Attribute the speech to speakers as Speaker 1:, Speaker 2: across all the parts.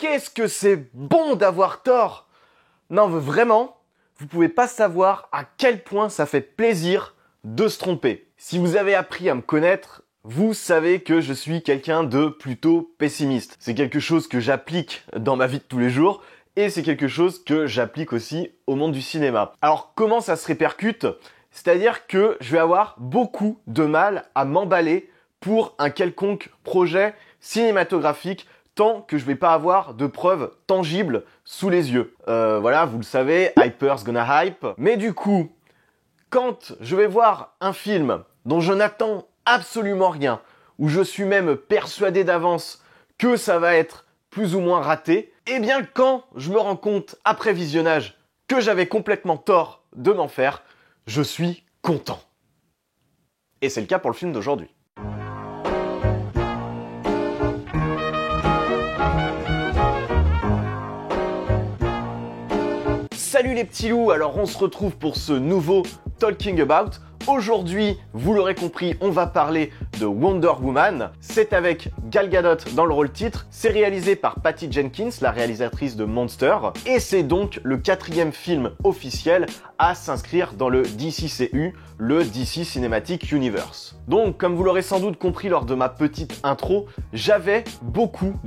Speaker 1: qu'est-ce que c'est bon d'avoir tort! Non, vraiment, vous pouvez pas savoir à quel point ça fait plaisir de se tromper. Si vous avez appris à me connaître, vous savez que je suis quelqu'un de plutôt pessimiste. C'est quelque chose que j'applique dans ma vie de tous les jours et c'est quelque chose que j'applique aussi au monde du cinéma. Alors comment ça se répercute? C'est-à-dire que je vais avoir beaucoup de mal à m'emballer pour un quelconque projet cinématographique tant que je vais pas avoir de preuves tangibles sous les yeux. Voilà, vous le savez, hyper's gonna hype. Mais du coup, quand je vais voir un film dont je n'attends absolument rien, où je suis même persuadé d'avance que ça va être plus ou moins raté, eh bien quand je me rends compte après visionnage que j'avais complètement tort de m'en faire, je suis content. Et c'est le cas pour le film d'aujourd'hui. Salut les petits loups, alors on se retrouve pour ce nouveau Talking About. Aujourd'hui, vous l'aurez compris, on va parler de Wonder Woman. C'est avec Gal Gadot dans le rôle titre. C'est réalisé par Patty Jenkins, la réalisatrice de Monster. Et c'est donc le 4e film officiel à s'inscrire dans le DCCU, le DC Cinematic Universe. Donc, comme vous l'aurez sans doute compris lors de ma petite intro, j'avais beaucoup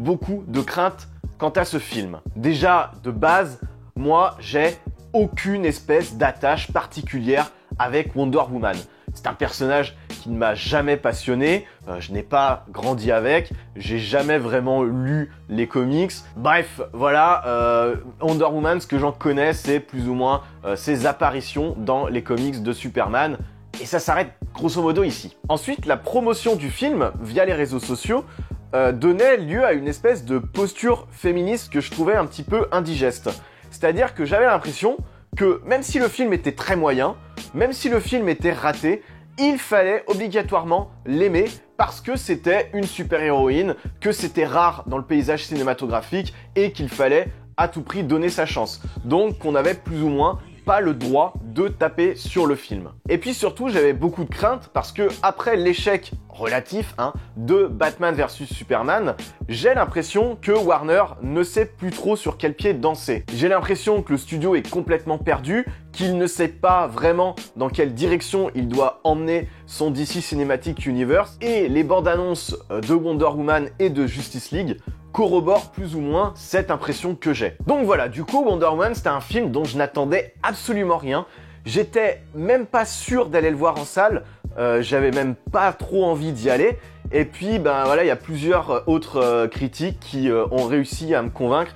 Speaker 1: de craintes quant à ce film. Déjà, de base, moi, j'ai aucune espèce d'attache particulière avec Wonder Woman. C'est un personnage qui ne m'a jamais passionné, je n'ai pas grandi avec, j'ai jamais vraiment lu les comics. Bref, voilà, Wonder Woman, ce que j'en connais, c'est plus ou moins ses apparitions dans les comics de Superman, et ça s'arrête grosso modo ici. Ensuite, la promotion du film, via les réseaux sociaux, donnait lieu à une espèce de posture féministe que je trouvais un petit peu indigeste. C'est-à-dire que j'avais l'impression que même si le film était très moyen, même si le film était raté, il fallait obligatoirement l'aimer parce que c'était une super-héroïne, que c'était rare dans le paysage cinématographique et qu'il fallait à tout prix donner sa chance. Donc qu'on avait plus ou moins pas le droit de taper sur le film. Et puis surtout, j'avais beaucoup de craintes parce que après l'échec relatif de Batman vs Superman, j'ai l'impression que Warner ne sait plus trop sur quel pied danser. J'ai l'impression que le studio est complètement perdu, qu'il ne sait pas vraiment dans quelle direction il doit emmener son DC Cinematic Universe, et les bandes annonces de Wonder Woman et de Justice League corrobore plus ou moins cette impression que j'ai. Donc voilà, du coup, Wonder Woman, c'était un film dont je n'attendais absolument rien. J'étais même pas sûr d'aller le voir en salle, j'avais même pas trop envie d'y aller. Et puis, ben voilà, il y a plusieurs autres critiques qui ont réussi à me convaincre.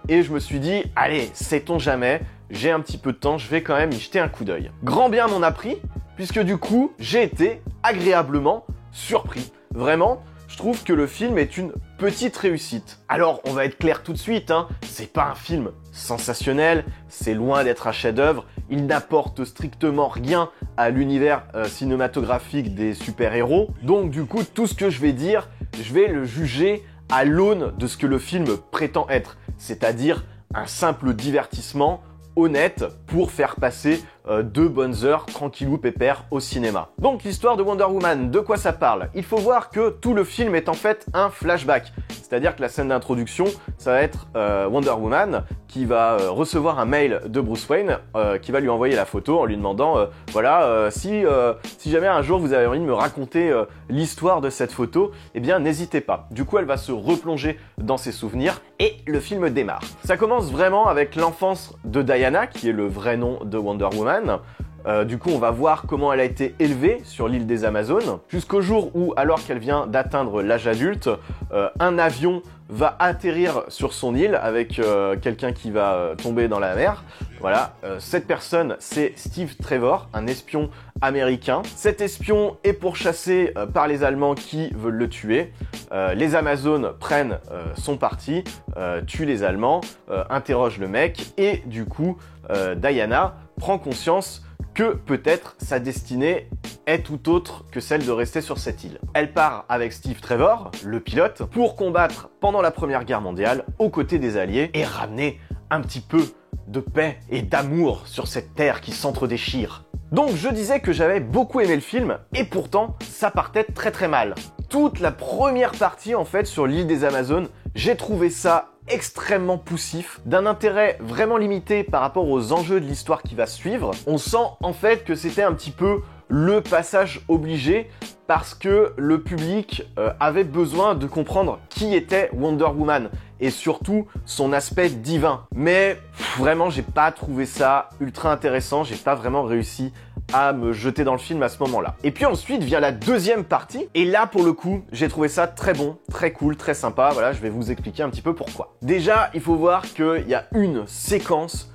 Speaker 1: Et je me suis dit, allez, sait-on jamais, j'ai un petit peu de temps, je vais quand même y jeter un coup d'œil. Grand bien m'en a pris, puisque du coup, j'ai été agréablement surpris. Vraiment, je trouve que le film est une petite réussite. Alors, on va être clair tout de suite, c'est pas un film sensationnel, c'est loin d'être un chef-d'œuvre, il n'apporte strictement rien à l'univers cinématographique des super-héros. Donc du coup, tout ce que je vais dire, je vais le juger à l'aune de ce que le film prétend être, c'est-à-dire un simple divertissement honnête pour faire passer 2 bonnes heures tranquillou pépère au cinéma. Donc l'histoire de Wonder Woman, de quoi ça parle? Il faut voir que tout le film est en fait un flashback. C'est-à-dire que la scène d'introduction, ça va être Wonder Woman qui va recevoir un mail de Bruce Wayne qui va lui envoyer la photo en lui demandant voilà, si jamais un jour vous avez envie de me raconter l'histoire de cette photo, eh bien n'hésitez pas. Du coup, elle va se replonger dans ses souvenirs et le film démarre. Ça commence vraiment avec l'enfance de Diana, qui est le vrai nom de Wonder Woman. Du coup, on va voir comment elle a été élevée sur l'île des Amazones, jusqu'au jour où, alors qu'elle vient d'atteindre l'âge adulte, un avion va atterrir sur son île avec quelqu'un qui va tomber dans la mer. Voilà, cette personne, c'est Steve Trevor, un espion américain. Cet espion est pourchassé par les Allemands qui veulent le tuer. Les Amazones prennent son parti, tuent les Allemands, interrogent le mec, et du coup, Diana prend conscience que peut-être sa destinée est tout autre que celle de rester sur cette île. Elle part avec Steve Trevor, le pilote, pour combattre pendant la Première Guerre mondiale aux côtés des Alliés et ramener un petit peu de paix et d'amour sur cette terre qui s'entre-déchire. Donc je disais que j'avais beaucoup aimé le film, et pourtant ça partait très mal. Toute la première partie en fait sur l'île des Amazones, j'ai trouvé ça extrêmement poussif, d'un intérêt vraiment limité par rapport aux enjeux de l'histoire qui va suivre. On sent en fait que c'était un petit peu le passage obligé parce que le public avait besoin de comprendre qui était Wonder Woman et surtout son aspect divin. Mais vraiment, j'ai pas trouvé ça ultra intéressant, j'ai pas vraiment réussi à me jeter dans le film à ce moment-là. Et puis ensuite vient la deuxième partie, et là pour le coup, j'ai trouvé ça très bon, très cool, très sympa. Voilà, je vais vous expliquer un petit peu pourquoi. Déjà, il faut voir qu'il y a une séquence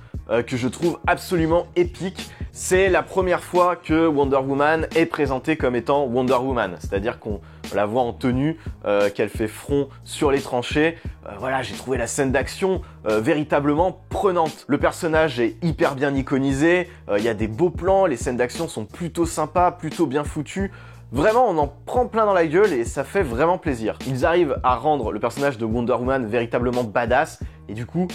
Speaker 1: que je trouve absolument épique. C'est la première fois que Wonder Woman est présentée comme étant Wonder Woman, c'est-à-dire qu'on la voit en tenue, qu'elle fait front sur les tranchées. Voilà, j'ai trouvé la scène d'action véritablement prenante. Le personnage est hyper bien iconisé, il y a des beaux plans, les scènes d'action sont plutôt sympas, plutôt bien foutues. Vraiment, on en prend plein dans la gueule et ça fait vraiment plaisir. Ils arrivent à rendre le personnage de Wonder Woman véritablement badass et du coup,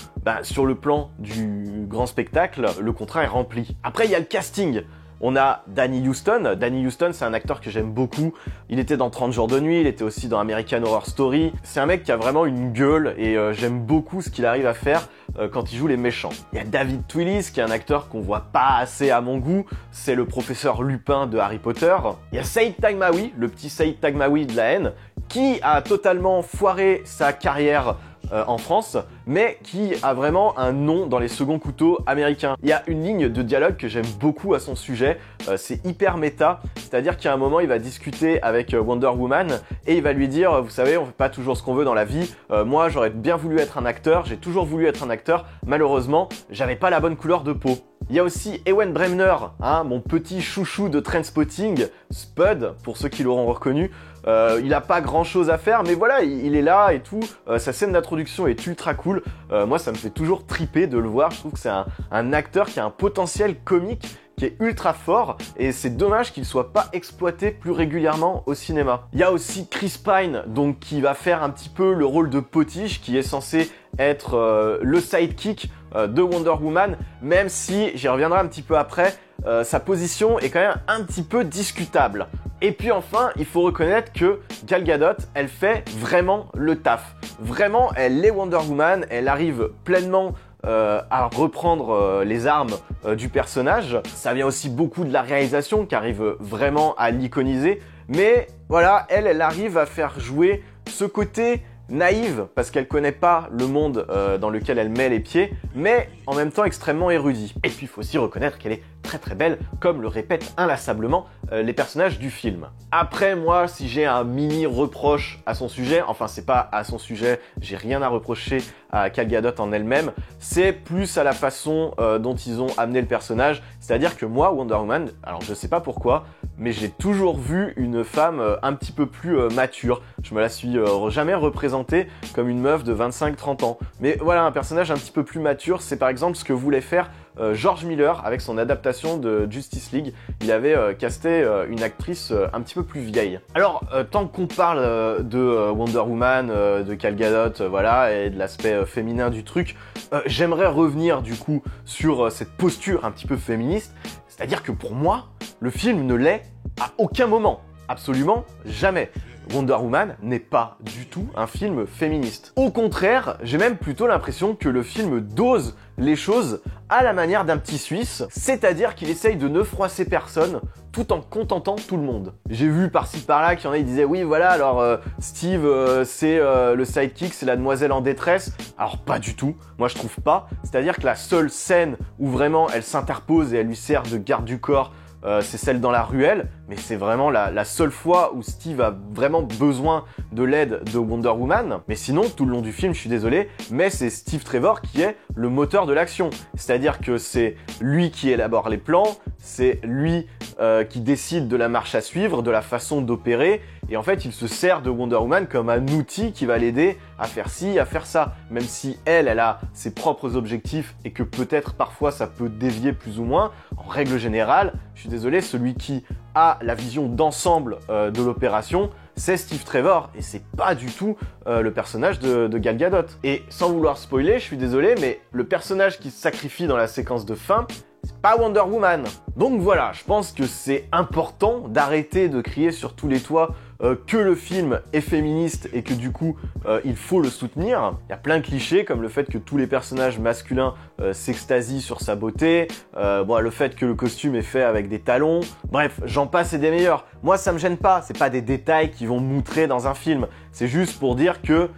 Speaker 1: sur le plan du grand spectacle, le contrat est rempli. Après, il y a le casting. On a Danny Huston. Danny Huston, c'est un acteur que j'aime beaucoup. Il était dans 30 jours de nuit, il était aussi dans American Horror Story. C'est un mec qui a vraiment une gueule et j'aime beaucoup ce qu'il arrive à faire quand il joue les méchants. Il y a David Twillis, qui est un acteur qu'on voit pas assez à mon goût. C'est le professeur Lupin de Harry Potter. Il y a Saïd Taghmaoui, le petit Saïd Taghmaoui de la haine, qui a totalement foiré sa carrière en France, mais qui a vraiment un nom dans les seconds couteaux américains. Il y a une ligne de dialogue que j'aime beaucoup à son sujet, c'est hyper méta, c'est-à-dire qu'à un moment il va discuter avec Wonder Woman et il va lui dire, vous savez, on fait pas toujours ce qu'on veut dans la vie, moi j'aurais bien voulu être un acteur, j'ai toujours voulu être un acteur, malheureusement j'avais pas la bonne couleur de peau. Il y a aussi Ewen Bremner, mon petit chouchou de Trainspotting, Spud, pour ceux qui l'auront reconnu. Il a pas grand chose à faire, mais voilà, il est là et tout. Sa scène d'introduction est ultra cool. Moi, ça me fait toujours triper de le voir. Je trouve que c'est un acteur qui a un potentiel comique qui est ultra fort et c'est dommage qu'il soit pas exploité plus régulièrement au cinéma. Il y a aussi Chris Pine, donc qui va faire un petit peu le rôle de potiche, qui est censé être le sidekick de Wonder Woman, même si, j'y reviendrai un petit peu après, sa position est quand même un petit peu discutable. Et puis enfin, il faut reconnaître que Gal Gadot, elle fait vraiment le taf. Vraiment, elle est Wonder Woman, elle arrive pleinement à reprendre les armes du personnage. Ça vient aussi beaucoup de la réalisation qui arrive vraiment à l'iconiser. Mais voilà, elle arrive à faire jouer ce côté naïve, parce qu'elle connaît pas le monde dans lequel elle met les pieds, mais en même temps extrêmement érudit. Et puis il faut aussi reconnaître qu'elle est très très belle, comme le répètent inlassablement les personnages du film. Après, moi, si j'ai un mini reproche à son sujet, enfin c'est pas à son sujet, j'ai rien à reprocher à Gal Gadot en elle-même, c'est plus à la façon dont ils ont amené le personnage, c'est-à-dire que moi, Wonder Woman, alors je sais pas pourquoi, mais j'ai toujours vu une femme un petit peu plus mature. Je me la suis jamais représentée comme une meuf de 25-30 ans. Mais voilà, un personnage un petit peu plus mature, c'est par exemple ce que voulait faire George Miller avec son adaptation de Justice League. Il avait casté une actrice un petit peu plus vieille. Alors, tant qu'on parle de Wonder Woman, de Gal Gadot, voilà, et de l'aspect féminin du truc, j'aimerais revenir du coup sur cette posture un petit peu féministe. C'est-à-dire que pour moi, le film ne l'est à aucun moment. Absolument jamais. Wonder Woman n'est pas du tout un film féministe. Au contraire, j'ai même plutôt l'impression que le film dose les choses à la manière d'un petit Suisse, c'est-à-dire qu'il essaye de ne froisser personne tout en contentant tout le monde. J'ai vu par-ci par-là qu'il y en a qui disaient oui voilà alors Steve c'est le sidekick, c'est la demoiselle en détresse. Alors pas du tout, moi je trouve pas. C'est-à-dire que la seule scène où vraiment elle s'interpose et elle lui sert de garde du corps, c'est celle dans la ruelle, mais c'est vraiment la seule fois où Steve a vraiment besoin de l'aide de Wonder Woman. Mais sinon, tout le long du film, je suis désolé, mais c'est Steve Trevor qui est le moteur de l'action. C'est-à-dire que c'est lui qui élabore les plans, c'est lui qui décide de la marche à suivre, de la façon d'opérer, et en fait, il se sert de Wonder Woman comme un outil qui va l'aider à faire ci, à faire ça. Même si elle a ses propres objectifs et que peut-être parfois ça peut dévier plus ou moins, en règle générale, je suis désolé, celui qui a la vision d'ensemble de l'opération, c'est Steve Trevor, et c'est pas du tout le personnage de Gal Gadot. Et sans vouloir spoiler, je suis désolé, mais le personnage qui se sacrifie dans la séquence de fin, c'est pas Wonder Woman. Donc voilà, je pense que c'est important d'arrêter de crier sur tous les toits que le film est féministe et que du coup il faut le soutenir. Il y a plein de clichés comme le fait que tous les personnages masculins s'extasient sur sa beauté, le fait que le costume est fait avec des talons, bref, j'en passe et des meilleurs. Moi ça me gêne pas, c'est pas des détails qui vont moutrer dans un film, c'est juste pour dire que,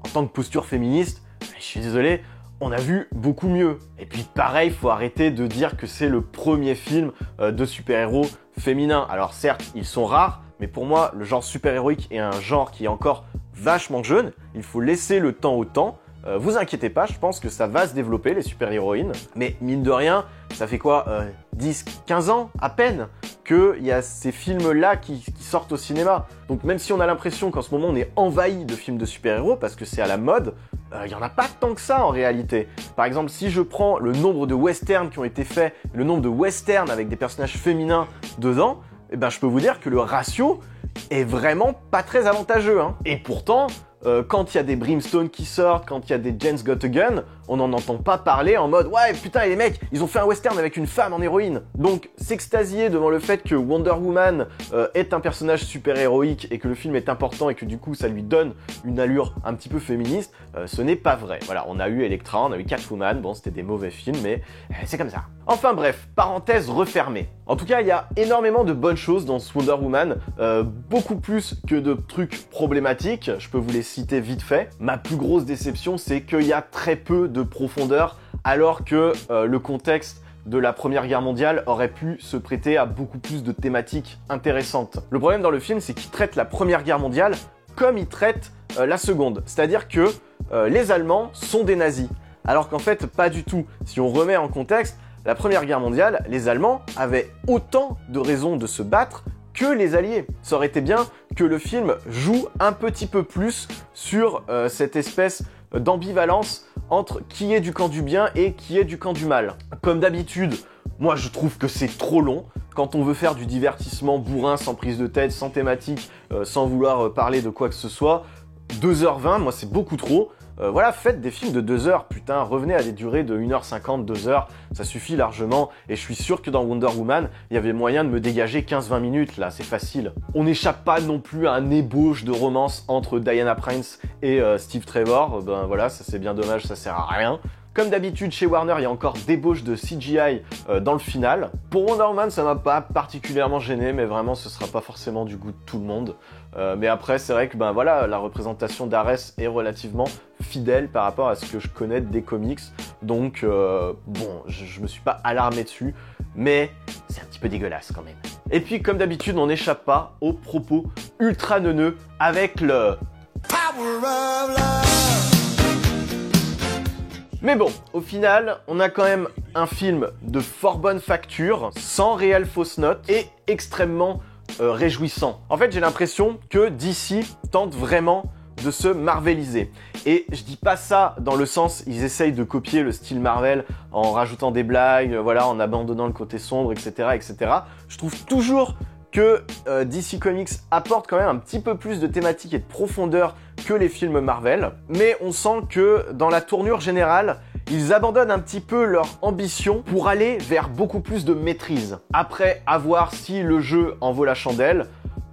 Speaker 1: en tant que posture féministe, je suis désolé, on a vu beaucoup mieux. Et puis pareil, faut arrêter de dire que c'est le premier film de super-héros féminin. Alors certes, ils sont rares, mais pour moi, le genre super-héroïque est un genre qui est encore vachement jeune. Il faut laisser le temps au temps. Vous inquiétez pas, je pense que ça va se développer, les super-héroïnes. Mais mine de rien, ça fait quoi 10, 15 ans à peine qu'il y a ces films-là qui sortent au cinéma. Donc même si on a l'impression qu'en ce moment on est envahi de films de super-héros parce que c'est à la mode, il n'y en a pas tant que ça en réalité. Par exemple, si je prends le nombre de westerns qui ont été faits, le nombre de westerns avec des personnages féminins dedans, je peux vous dire que le ratio est vraiment pas très avantageux. Et pourtant, quand il y a des Brimstone qui sortent, quand il y a des James Got a Gun, on n'en entend pas parler en mode « Ouais, putain, les mecs, ils ont fait un western avec une femme en héroïne !» Donc, s'extasier devant le fait que Wonder Woman est un personnage super-héroïque et que le film est important et que du coup, ça lui donne une allure un petit peu féministe, ce n'est pas vrai. Voilà, on a eu Elektra, on a eu Catwoman, bon, c'était des mauvais films, mais c'est comme ça. Enfin bref, parenthèse refermée. En tout cas, il y a énormément de bonnes choses dans ce Wonder Woman, beaucoup plus que de trucs problématiques, je peux vous les citer vite fait. Ma plus grosse déception, c'est qu'il y a très peu de profondeur, alors que le contexte de la Première Guerre mondiale aurait pu se prêter à beaucoup plus de thématiques intéressantes. Le problème dans le film, c'est qu'il traite la Première Guerre mondiale comme il traite la Seconde, c'est-à-dire que les Allemands sont des nazis, alors qu'en fait, pas du tout. Si on remet en contexte, la Première Guerre mondiale, les Allemands avaient autant de raisons de se battre que les Alliés. Ça aurait été bien que le film joue un petit peu plus sur cette espèce d'ambivalence entre qui est du camp du bien et qui est du camp du mal. Comme d'habitude, moi je trouve que c'est trop long. Quand on veut faire du divertissement bourrin, sans prise de tête, sans thématique, sans vouloir parler de quoi que ce soit, 2h20, moi c'est beaucoup trop. Faites des films de 2 heures, putain, revenez à des durées de 1h50, 2 heures, ça suffit largement, et je suis sûr que dans Wonder Woman, il y avait moyen de me dégager 15-20 minutes, là, c'est facile. On n'échappe pas non plus à un ébauche de romance entre Diana Prince et Steve Trevor, ça c'est bien dommage, ça sert à rien. Comme d'habitude, chez Warner, il y a encore débauche de CGI dans le final. Pour Wonder Woman, ça m'a pas particulièrement gêné, mais vraiment, ce sera pas forcément du goût de tout le monde. Mais après, c'est vrai que la représentation d'Ares est relativement fidèle par rapport à ce que je connais des comics. Donc, je me suis pas alarmé dessus, mais c'est un petit peu dégueulasse quand même. Et puis, comme d'habitude, on n'échappe pas aux propos ultra neuneux avec le Power of Love. Mais bon, au final, on a quand même un film de fort bonne facture, sans réelle fausse note et extrêmement réjouissant. En fait, j'ai l'impression que DC tente vraiment de se marveliser. Et je dis pas ça dans le sens, ils essayent de copier le style Marvel en rajoutant des blagues, en abandonnant le côté sombre, etc., etc. Je trouve toujours que DC Comics apporte quand même un petit peu plus de thématiques et de profondeur que les films Marvel, mais on sent que dans la tournure générale, ils abandonnent un petit peu leur ambition pour aller vers beaucoup plus de maîtrise. Après, à voir si le jeu en vaut la chandelle.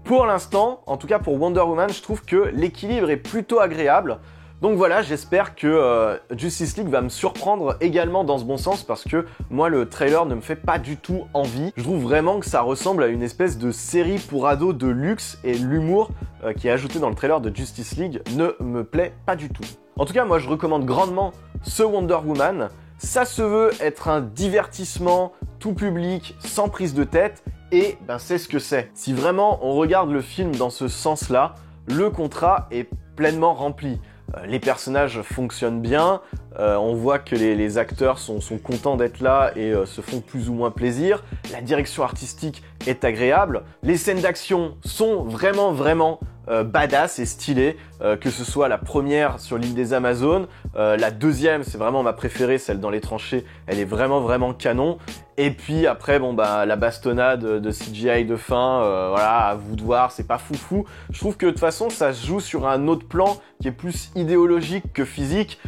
Speaker 1: Pour l'instant, en tout cas pour Wonder Woman, je trouve que l'équilibre est plutôt agréable. Donc voilà, j'espère que Justice League va me surprendre également dans ce bon sens parce que moi le trailer ne me fait pas du tout envie. Je trouve vraiment que ça ressemble à une espèce de série pour ados de luxe et l'humour qui est ajouté dans le trailer de Justice League ne me plaît pas du tout. En tout cas, moi je recommande grandement ce Wonder Woman. Ça se veut être un divertissement tout public, sans prise de tête et c'est ce que c'est. Si vraiment on regarde le film dans ce sens-là, le contrat est pleinement rempli. Les personnages fonctionnent bien, on voit que les acteurs sont contents d'être là et se font plus ou moins plaisir. La direction artistique est agréable. Les scènes d'action sont vraiment badass et stylées, que ce soit la première sur l'île des Amazones, la deuxième c'est vraiment ma préférée, celle dans les tranchées, elle est vraiment canon. Et puis après la bastonnade de CGI de fin, à vous de voir, c'est pas foufou. Je trouve que de toute façon ça se joue sur un autre plan qui est plus idéologique que physique.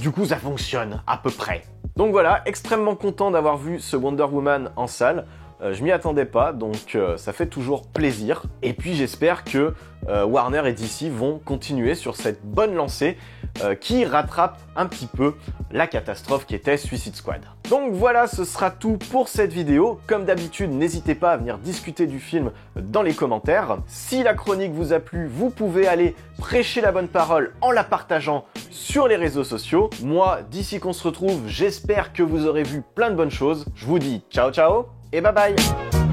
Speaker 1: Du coup ça fonctionne à peu près. Donc voilà, extrêmement content d'avoir vu ce Wonder Woman en salle. Je m'y attendais pas, donc ça fait toujours plaisir. Et puis j'espère que Warner et DC vont continuer sur cette bonne lancée qui rattrape un petit peu la catastrophe qui était Suicide Squad. Donc voilà, ce sera tout pour cette vidéo. Comme d'habitude, n'hésitez pas à venir discuter du film dans les commentaires. Si la chronique vous a plu, vous pouvez aller prêcher la bonne parole en la partageant sur les réseaux sociaux. Moi, d'ici qu'on se retrouve, j'espère que vous aurez vu plein de bonnes choses. Je vous dis ciao ciao et bye bye.